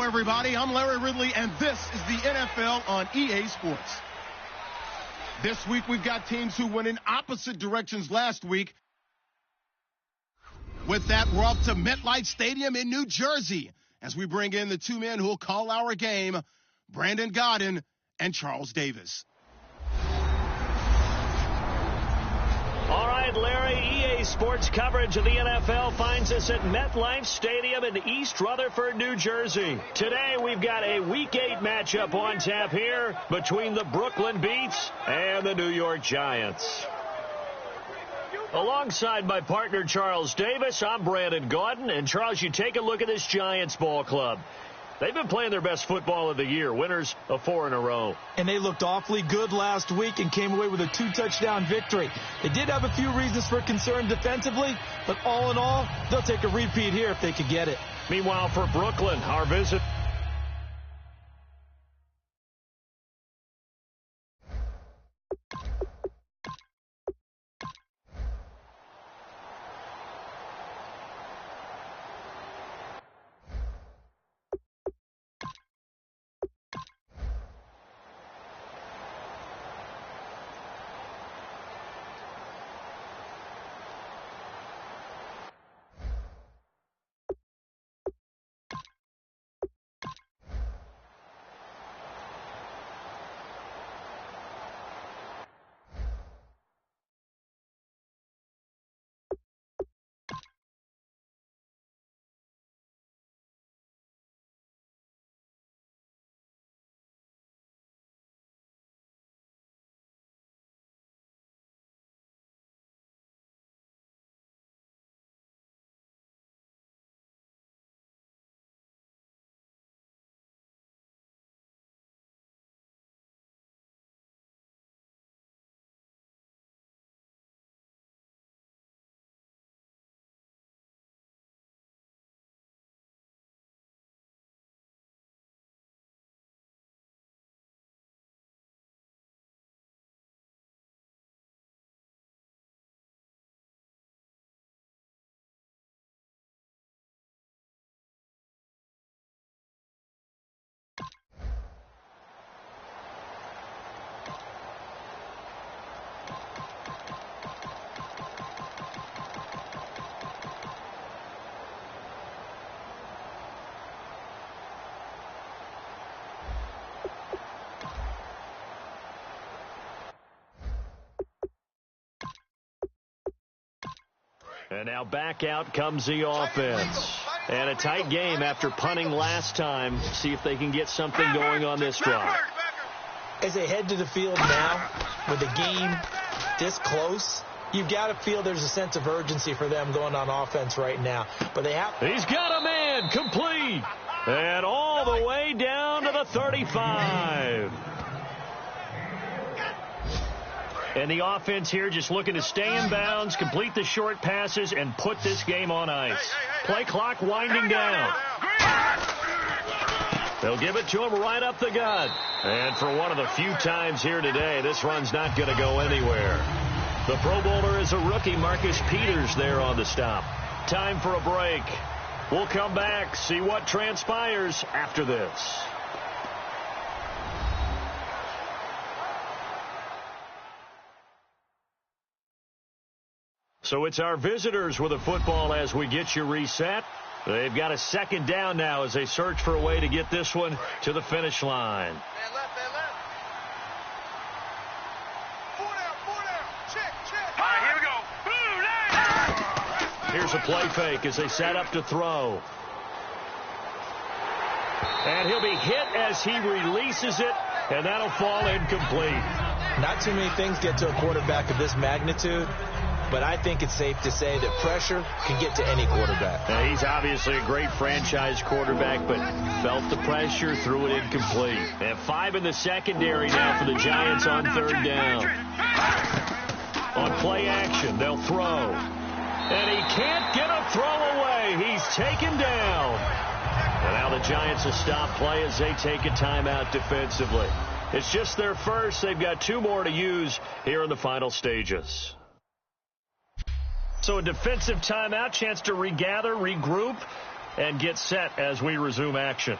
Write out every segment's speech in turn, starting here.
Hello, everybody. I'm Larry Ridley, and this is the NFL on EA Sports. This week, we've got teams who went in opposite directions last week. With that, we're up to MetLife Stadium in New Jersey as we bring in the two men who will call our game, Brandon Godden and Charles Davis. All right, Larry, EA Sports coverage of the NFL finds us at MetLife Stadium in East Rutherford, New Jersey. Today, we've got a Week 8 matchup on tap here between the Brooklyn Beats and the New York Giants. Alongside my partner, Charles Davis, I'm Brandon Godden. And, Charles, you take a look at this Giants ball club. They've been playing their best football of the year, winners of 4 in a row. And they looked awfully good last week and came away with a 2-touchdown victory. They did have a few reasons for concern defensively, but all in all, they'll take a repeat here if they could get it. Meanwhile, for Brooklyn, our visit. And now back out comes the offense. And a tight game after punting last time. See if they can get something going on this drive. As they head to the field now, with the game this close, you've got to feel there's a sense of urgency for them going on offense right now. But they have. He's got a man complete. And all the way down to the 35. And the offense here just looking to stay in bounds, complete the short passes, and put this game on ice. Play clock winding down. They'll give it to him right up the gut. And for one of the few times here today, this run's not going to go anywhere. The Pro Bowler is a rookie, Marcus Peters, there on the stop. Time for a break. We'll come back, see what transpires after this. So it's our visitors with the football as we get you reset. They've got a second down now as they search for a way to get this one to the finish line. Man left. Four down. Check. All right, here we go. Here's a play fake as they set up to throw. And he'll be hit as he releases it, and that'll fall incomplete. Not too many things get to a quarterback of this magnitude. But I think it's safe to say that pressure can get to any quarterback. Now, he's obviously a great franchise quarterback, but felt the pressure, threw it incomplete. And 5 in the secondary now for the Giants on third down. On play action, they'll throw. And he can't get a throw away. He's taken down. And now the Giants will stop play as they take a timeout defensively. It's just their first. They've got 2 more to use here in the final stages. So a defensive timeout, chance to regather, regroup, and get set as we resume action.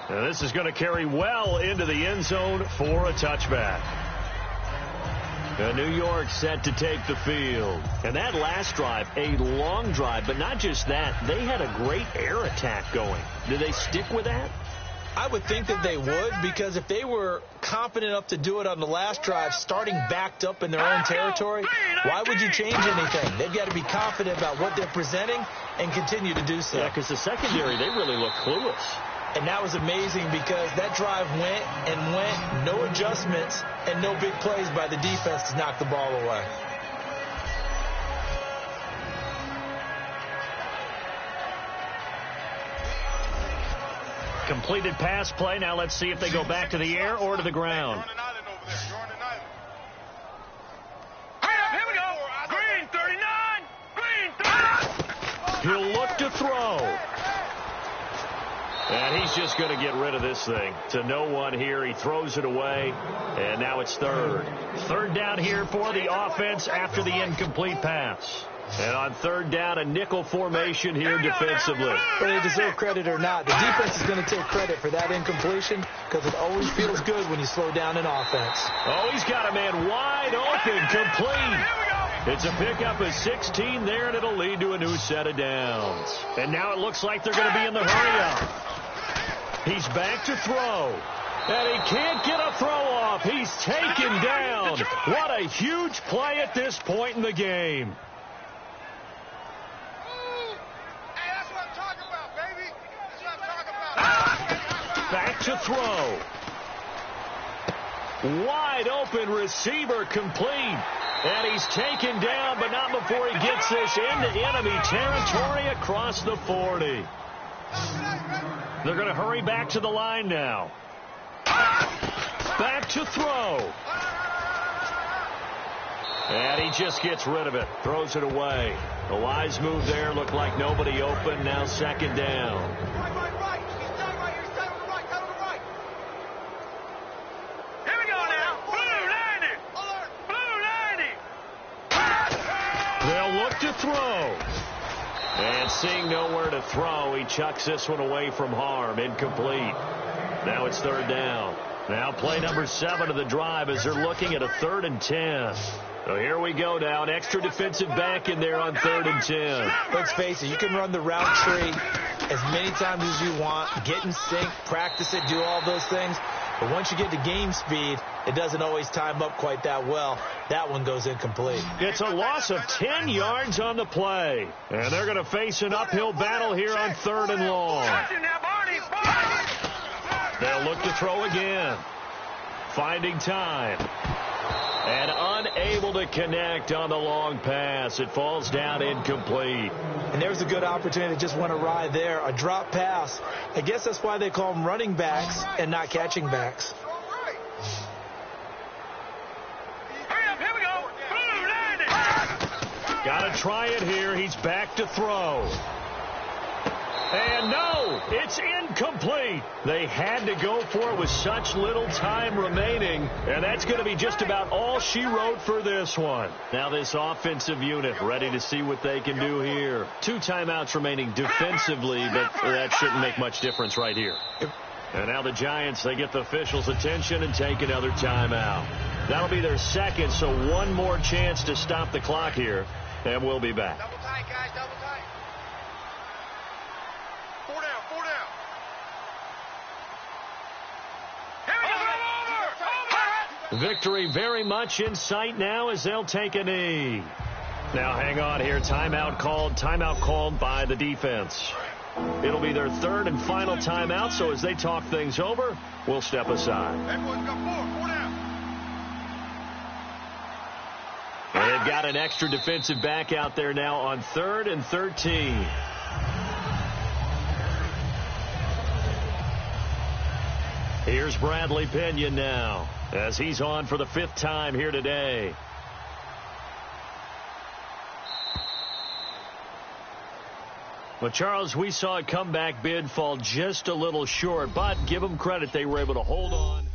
And this is going to carry well into the end zone for a touchback. New York set to take the field. And that last drive, a long drive, but not just that. They had a great air attack going. Do they stick with that? I would think that they would, because if they were confident enough to do it on the last drive, starting backed up in their own territory, why would you change anything? They've got to be confident about what they're presenting and continue to do so. Yeah, because the secondary, they really look clueless. And that was amazing because that drive went and went, no adjustments and no big plays by the defense to knock the ball away. Completed pass play. Now let's see if they go back to the air or to the ground. Here we go. Green 39. Green 39. He'll look to throw. And he's just going to get rid of this thing. To no one here. He throws it away. And now it's third. Third down here for the offense after the incomplete pass. And on third down, a nickel formation here defensively. Whether they deserve credit or not, the defense is going to take credit for that incompletion because it always feels good when you slow down an offense. Oh, he's got a man wide open, complete. It's a pickup of 16 there, and it'll lead to a new set of downs. And now it looks like they're going to be in the hurry-up. He's back to throw. And he can't get a throw off. He's taken down. What a huge play at this point in the game. Back to throw. Wide open receiver complete. And he's taken down, but not before he gets this into enemy territory across the 40. They're going to hurry back to the line now. Back to throw. And he just gets rid of it. Throws it away. The wise move there. Looked like nobody open. Now second down. They'll look to throw. And seeing nowhere to throw, he chucks this one away from harm. Incomplete. Now it's third down. Now play number 7 of the drive as they're looking at a 3rd and 10. So here we go now. An extra defensive back in there on 3rd and 10. Let's face it, you can run the route tree as many times as you want, get in sync, practice it, do all those things. But once you get to game speed, it doesn't always time up quite that well. That one goes incomplete. It's a loss of 10 yards on the play. And they're going to face an uphill battle here on 3rd and long. They'll look to throw again. Finding time. And unable to connect on the long pass. It falls down incomplete. And there's a good opportunity to just went awry there. A drop pass. I guess that's why they call them running backs and not catching backs. Here we go. Got to try it here. He's back to throw. And no, it's incomplete. They had to go for it with such little time remaining. And that's going to be just about all she wrote for this one. Now this offensive unit ready to see what they can do here. 2 timeouts remaining defensively, but that shouldn't make much difference right here. And now the Giants, they get the officials' attention and take another timeout. That'll be their 2nd, so one more chance to stop the clock here. And we'll be back. Double tight, guys, double tight. 4 down, 4 down. Here we go, over. Victory very much in sight now as they'll take a knee. Now hang on here. Timeout called by the defense. It'll be their 3rd and final timeout, so as they talk things over, we'll step aside. Everyone's got 4 down. And they've got an extra defensive back out there now on 3rd and 13. Here's Bradley Pinion now as he's on for the 5th time here today. Well, Charles, we saw a comeback bid fall just a little short, but give them credit, they were able to hold on.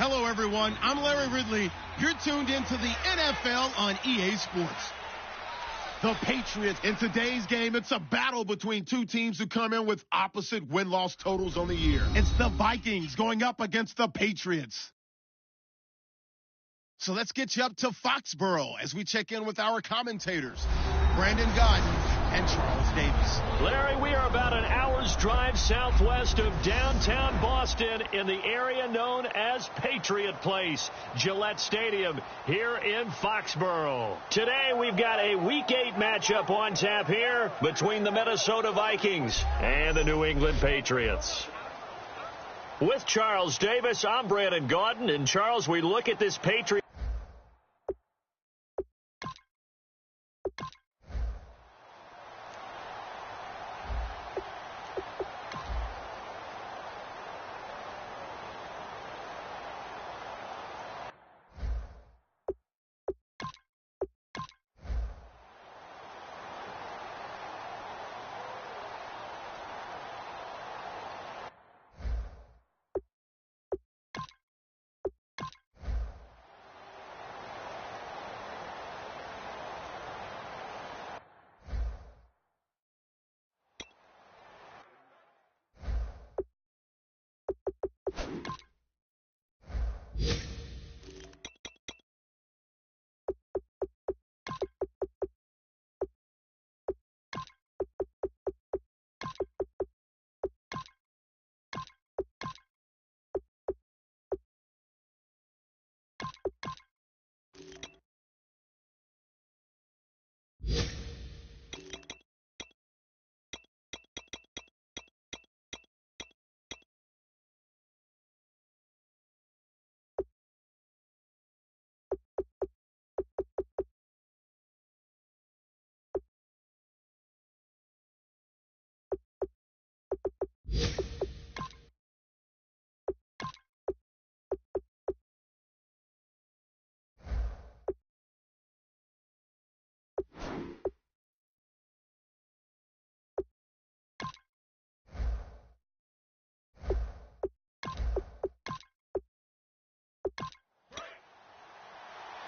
Hello, everyone. I'm Larry Ridley. You're tuned into the NFL on EA Sports. The Patriots. In today's game, it's a battle between two teams who come in with opposite win-loss totals on the year. It's the Vikings going up against the Patriots. So let's get you up to Foxborough as we check in with our commentators, Brandon Gordon and Charles Davis. Larry, we are about an hour's drive southwest of downtown Boston in the area known as Patriot Place, Gillette Stadium here in Foxborough. Today we've got a Week 8 matchup on tap here between the Minnesota Vikings and the New England Patriots. With Charles Davis, I'm Brandon Gordon, and Charles, we look at this Patriot.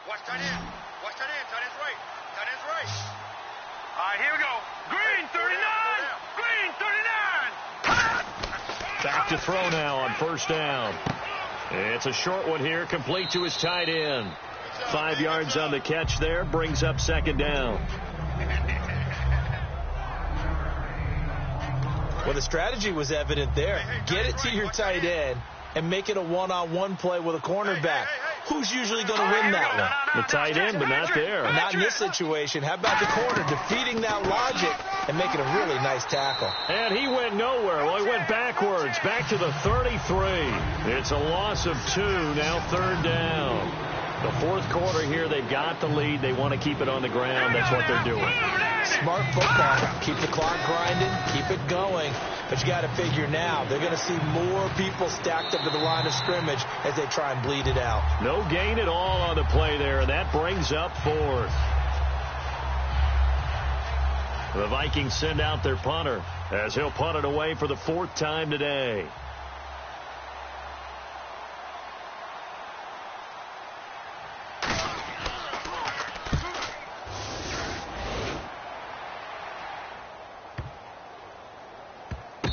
Watch tight end. Watch tight end. Tight end's right. Tight end's right. All right, here we go. Green 39. Green 39. Back to throw now on first down. It's a short one here, complete to his tight end. 5 yards on the catch there, brings up second down. Well, the strategy was evident there. Get it to your tight end and make it a one-on-one play with a cornerback. Who's usually going to win that one? The tight end, but not there. Not in this situation. How about the corner defeating that logic and making a really nice tackle? And he went nowhere. Well, he went backwards, back to the 33. It's a loss of 2, now third down. The fourth quarter here, they've got the lead. They want to keep it on the ground. That's what they're doing. Smart football. Keep the clock grinding. Keep it going. But you got to figure now, they're going to see more people stacked up to the line of scrimmage as they try and bleed it out. No gain at all on the play there, and that brings up fourth. The Vikings send out their punter as he'll punt it away for the 4th time today.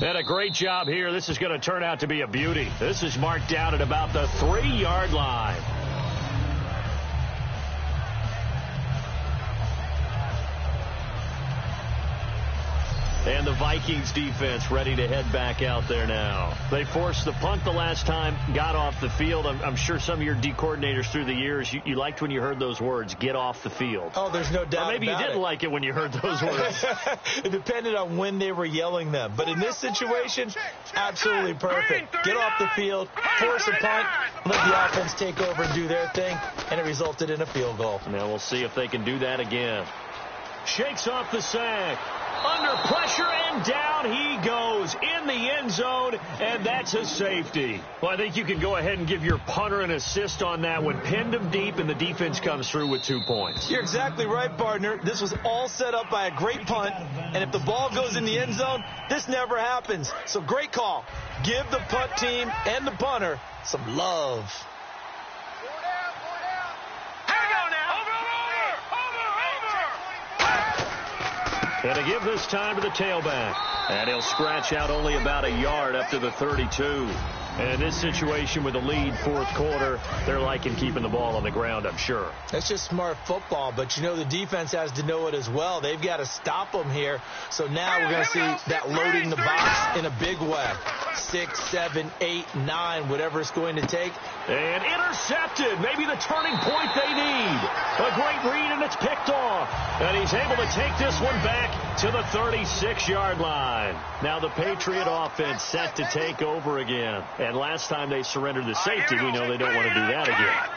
And a great job here. This is going to turn out to be a beauty. This is marked down at about the 3-yard line. And the Vikings defense ready to head back out there now. They forced the punt the last time, got off the field. I'm sure some of your D coordinators through the years, you liked when you heard those words, get off the field. Oh, there's no doubt. Or maybe you didn't like it when you heard those words. It depended on when they were yelling them. But in this situation, absolutely perfect. Get off the field, force a punt, let the offense take over and do their thing, and it resulted in a field goal. Now we'll see if they can do that again. Shakes off the sack. Under pressure, and down he goes in the end zone, and that's a safety. Well, I think you can go ahead and give your punter an assist on that one. Pinned him deep, and the defense comes through with 2 points. You're exactly right, partner. This was all set up by a great punt, and if the ball goes in the end zone, this never happens. So great call. Give the punt team and the punter some love. And to give this time to the tailback. And he'll scratch out only about a yard up to the 32. And in this situation with a lead fourth quarter, they're liking keeping the ball on the ground, I'm sure. That's just smart football, but you know the defense has to know it as well. They've got to stop them here. So now we're going to see that loading the box in a big way. 6, 7, 8, 9, whatever it's going to take. And intercepted. Maybe the turning point they need. A great read, and it's picked off. And he's able to take this one back to the 36-yard line. Now the Patriot offense set to take over again. And last time they surrendered the safety, we know they don't want to do that again.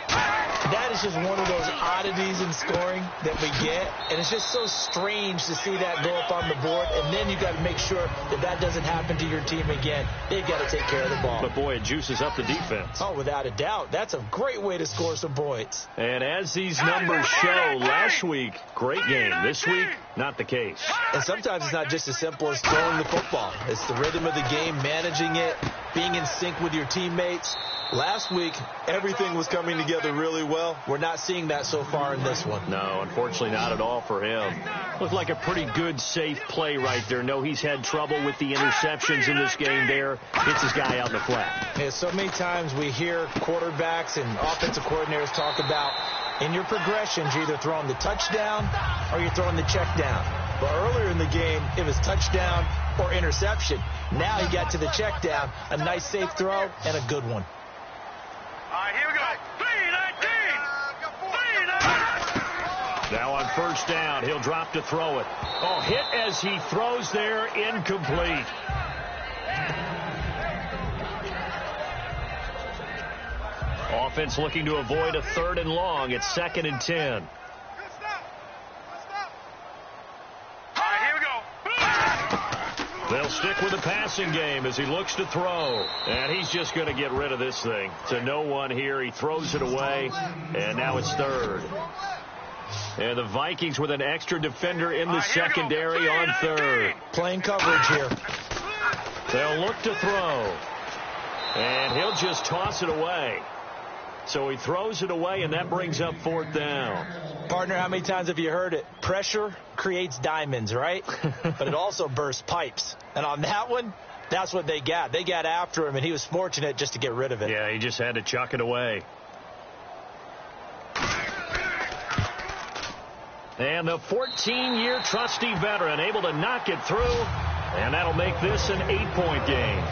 That is just one of those oddities in scoring that we get. And it's just so strange to see that go up on the board. And then you got to make sure that that doesn't happen to your team again. They've got to take care of the ball. But, boy, it juices up the defense. Oh, without a doubt. That's a great way to score some points. And as these numbers show, last week, great game. This week, not the case. And sometimes it's not just as simple as throwing the football. It's the rhythm of the game, managing it, being in sync with your teammates. Last week, everything was coming together really well. We're not seeing that so far in this one. No, unfortunately not at all for him. Looked like a pretty good, safe play right there. No, he's had trouble with the interceptions in this game there. Hits his guy out in the flat. Yeah, so many times we hear quarterbacks and offensive coordinators talk about in your progressions, you're either throwing the touchdown or you're throwing the check down. But earlier in the game, it was touchdown or interception. Now he got to the check down, a nice safe throw, and a good one. All right, here we go. 3-19. Now on first down, he'll drop to throw it. Oh, hit as he throws there, incomplete. Offense looking to avoid a 3rd and long. It's 2nd and 10. They'll stick with the passing game as he looks to throw. And he's just going to get rid of this thing. To no one here. He throws it away. And now it's 3rd. And the Vikings with an extra defender in the secondary on 3rd. Playing coverage here. They'll look to throw. And he'll just toss it away. So he throws it away, and that brings up 4th down. Partner, how many times have you heard it? Pressure creates diamonds, right? But it also bursts pipes. And on that one, that's what they got. They got after him, and he was fortunate just to get rid of it. Yeah, he just had to chuck it away. And the 14-year trusty veteran able to knock it through, and that'll make this an 8-point game.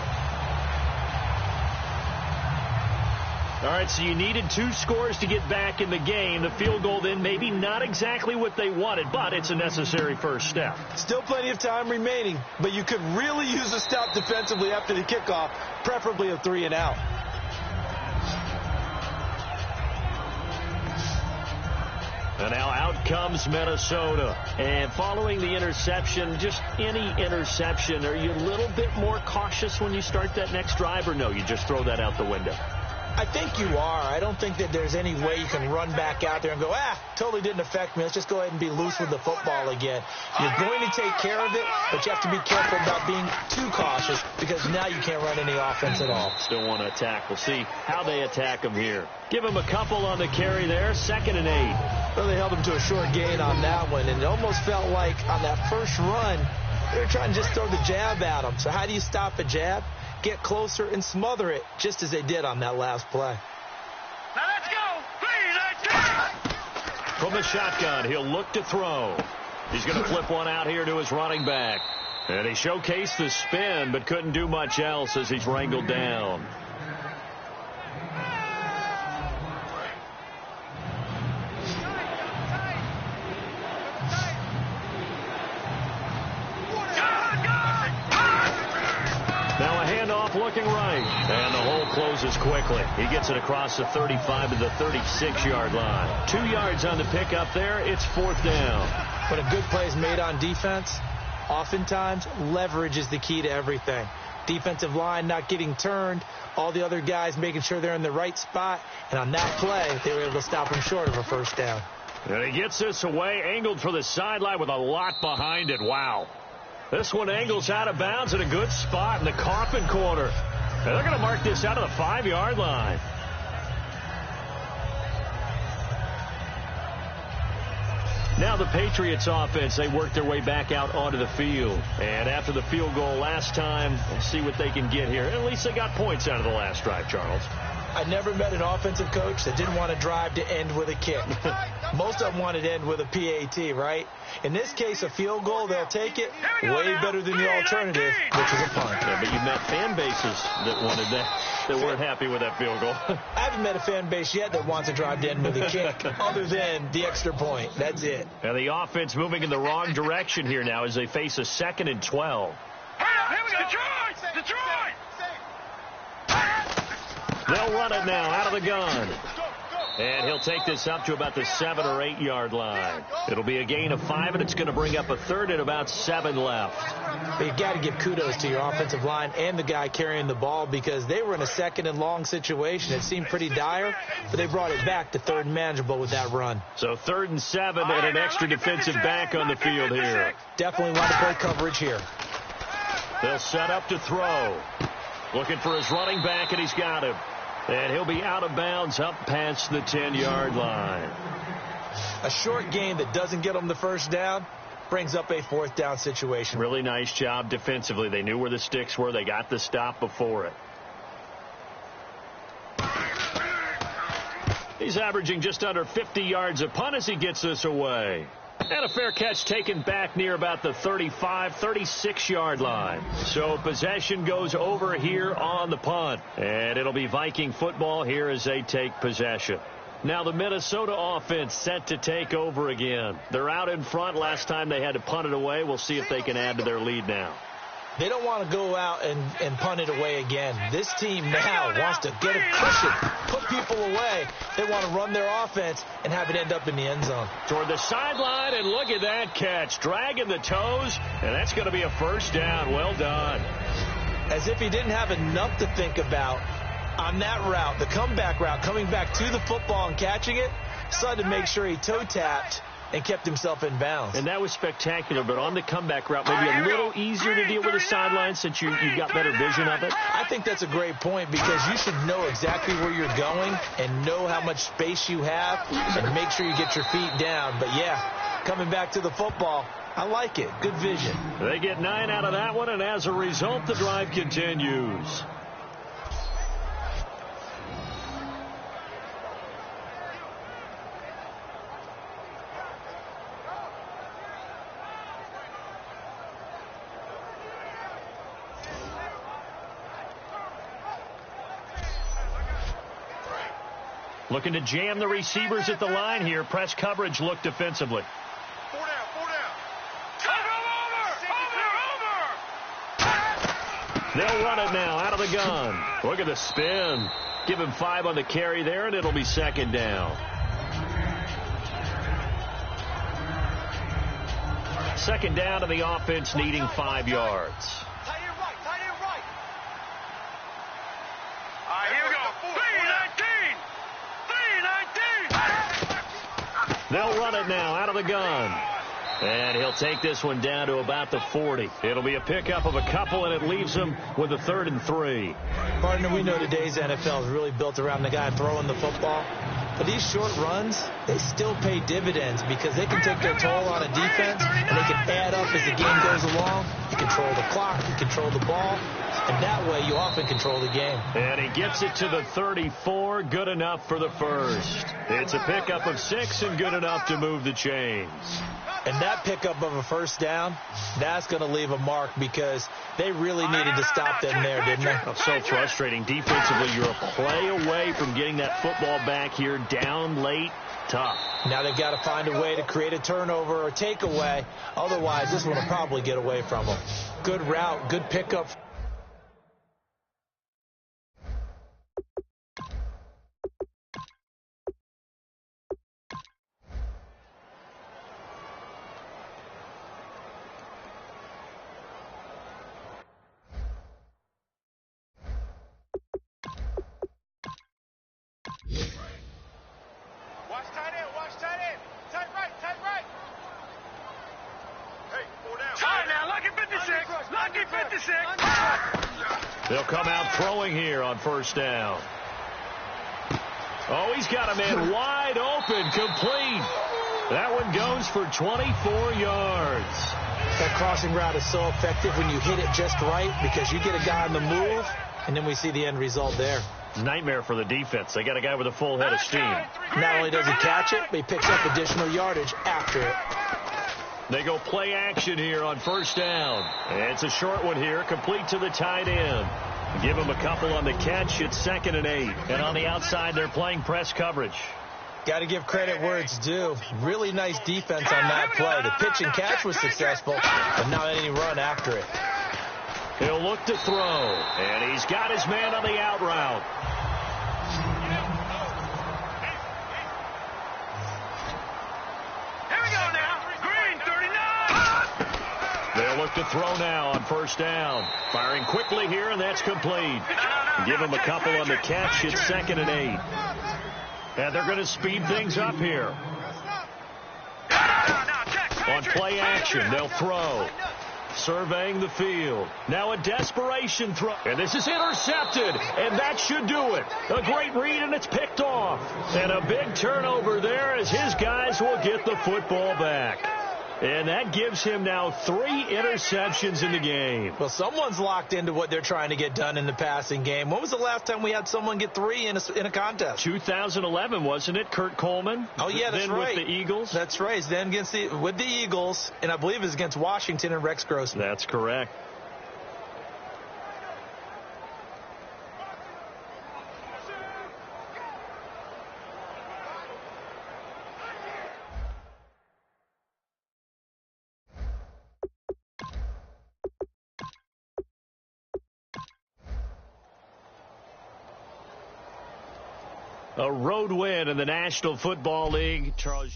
All right, so you needed 2 scores to get back in the game. The field goal then maybe not exactly what they wanted, but it's a necessary first step. Still plenty of time remaining, but you could really use a stop defensively after the kickoff, preferably a 3 and out. And now out comes Minnesota. And following the interception, just any interception, are you a little bit more cautious when you start that next drive, or no, you just throw that out the window? I think you are. I don't think that there's any way you can run back out there and go, totally didn't affect me. Let's just go ahead and be loose with the football again. You're going to take care of it, but you have to be careful about being too cautious because now you can't run any offense at all. Still want to attack. We'll see how they attack him here. Give him a couple on the carry there. 2nd and 8. Well, they held him to a short gain on that one, and it almost felt like on that first run, they were trying to just throw the jab at him. So how do you stop a jab? Get closer and smother it, just as they did on that last play. Now let's go. 3-19. From the shotgun, he'll look to throw. He's going to flip one out here to his running back. And he showcased the spin, but couldn't do much else as he's wrangled down. Looking right, and the hole closes quickly. He gets it across the 35 to the 36-yard line. 2 yards on the pickup there. It's 4th down. When a good play is made on defense, oftentimes leverage is the key to everything. Defensive line not getting turned, all the other guys making sure they're in the right spot, and on that play, they were able to stop him short of a 1st down. And he gets this away, angled for the sideline with a lot behind it. Wow. This one angles out of bounds at a good spot in the coffin corner. And they're going to mark this out of the 5-yard line. Now the Patriots offense, they work their way back out onto the field. And after the field goal last time, we'll see what they can get here. At least they got points out of the last drive, Charles. I never met an offensive coach that didn't want to drive to end with a kick. Most of them wanted to end with a PAT, right? In this case, a field goal, they'll take it. Way better than the alternative, which is a punt. Yeah, but you met fan bases that wanted that weren't happy with that field goal. I haven't met a fan base yet that wants to drive to end with a kick, other than the extra point. That's it. And the offense moving in the wrong direction here now as they face a 2nd and 12. Here we go. Detroit! They'll run it now out of the gun. And he'll take this up to about the 7 or 8 yard line. It'll be a gain of 5, and it's going to bring up a 3rd and about 7 left. But you got to give kudos to your offensive line and the guy carrying the ball, because they were in a 2nd and long situation. It seemed pretty dire, but they brought it back to 3rd and manageable with that run. So 3rd and 7 and an extra defensive back on the field here. Definitely want to play coverage here. They'll set up to throw. Looking for his running back, and he's got him. And he'll be out of bounds up past the 10-yard line. A short gain that doesn't get them the first down brings up a 4th down situation. Really nice job defensively. They knew where the sticks were. They got the stop before it. He's averaging just under 50 yards a punt as he gets this away. And a fair catch taken back near about the 35, 36-yard line. So possession goes over here on the punt. And it'll be Viking football here as they take possession. Now the Minnesota offense set to take over again. They're out in front. Last time they had to punt it away. We'll see if they can add to their lead now. They don't want to go out and punt it away again. This team now wants to get a cushion, put people away. They want to run their offense and have it end up in the end zone. Toward the sideline, and look at that catch. Dragging the toes, and that's going to be a 1st down. Well done. As if he didn't have enough to think about on that route, the comeback route, coming back to the football and catching it, decided to make sure he toe-tapped and kept himself in bounds. And that was spectacular, but on the comeback route, maybe a little easier to deal with the sideline since you've got better vision of it. I think that's a great point, because you should know exactly where you're going and know how much space you have and make sure you get your feet down. But, yeah, coming back to the football, I like it. Good vision. They get 9 out of that one, and as a result, the drive continues. Looking to jam the receivers at the line here. Press coverage look defensively. 4 down. Over. They'll run it now out of the gun. Look at the spin. Give him 5 on the carry there, and it'll be 2nd down. 2nd down to the offense needing 5 yards. Tight end right. All right, here we go. 3-19. They'll run it now out of the gun. And he'll take this one down to about the 40. It'll be a pickup of a couple, and it leaves him with a 3rd and 3. Partner, we know today's NFL is really built around the guy throwing the football. But these short runs, they still pay dividends, because they can take their toll on a defense, and they can add up as the game goes along. You control the clock, you control the ball, and that way you often control the game. And he gets it to the 34, good enough for the 1st. It's a pickup of 6 and good enough to move the chains. And that pickup of a 1st down, that's going to leave a mark, because they really needed to stop them there, didn't they? Oh, so frustrating. Defensively, you're a play away from getting that football back here, down late, tough. Now they've got to find a way to create a turnover or takeaway. Otherwise, this one will probably get away from them. Good route, good pickup. Watch tight end. Tight right. Hey, 4 down. Tight now, lucky 56. They'll come out throwing here on 1st down. Oh, he's got a man wide open, complete. That one goes for 24 yards. That crossing route is so effective when you hit it just right because you get a guy on the move, and then we see the end result there. Nightmare for the defense. They got a guy with a full head of steam. Not only does he catch it, but he picks up additional yardage after it. They go play action here on first down. It's a short one here, complete to the tight end. Give him a couple on the catch. It's 2nd and 8. And on the outside, they're playing press coverage. Got to give credit where it's due. Really nice defense on that play. The pitch and catch was successful, but not any run after it. He'll look to throw, and he's got his man on the out route. Here we go now. Green, 39. They'll look to throw now on first down. Firing quickly here, and that's complete. Give him a couple on the catch. It's 2nd and 8. And they're going to speed things up here. On play action, they'll throw. Surveying the field. Now a desperation throw. And this is intercepted. And that should do it. A great read, and it's picked off. And a big turnover there as his guys will get the football back. And that gives him now 3 interceptions in the game. Well, someone's locked into what they're trying to get done in the passing game. When was the last time we had someone get 3 in a contest? 2011, wasn't it? Kurt Coleman? Oh, yeah, that's right. Then with the Eagles? That's right. Then with the Eagles, and I believe it was against Washington and Rex Grossman. That's correct. A road win in the National Football League. Charles.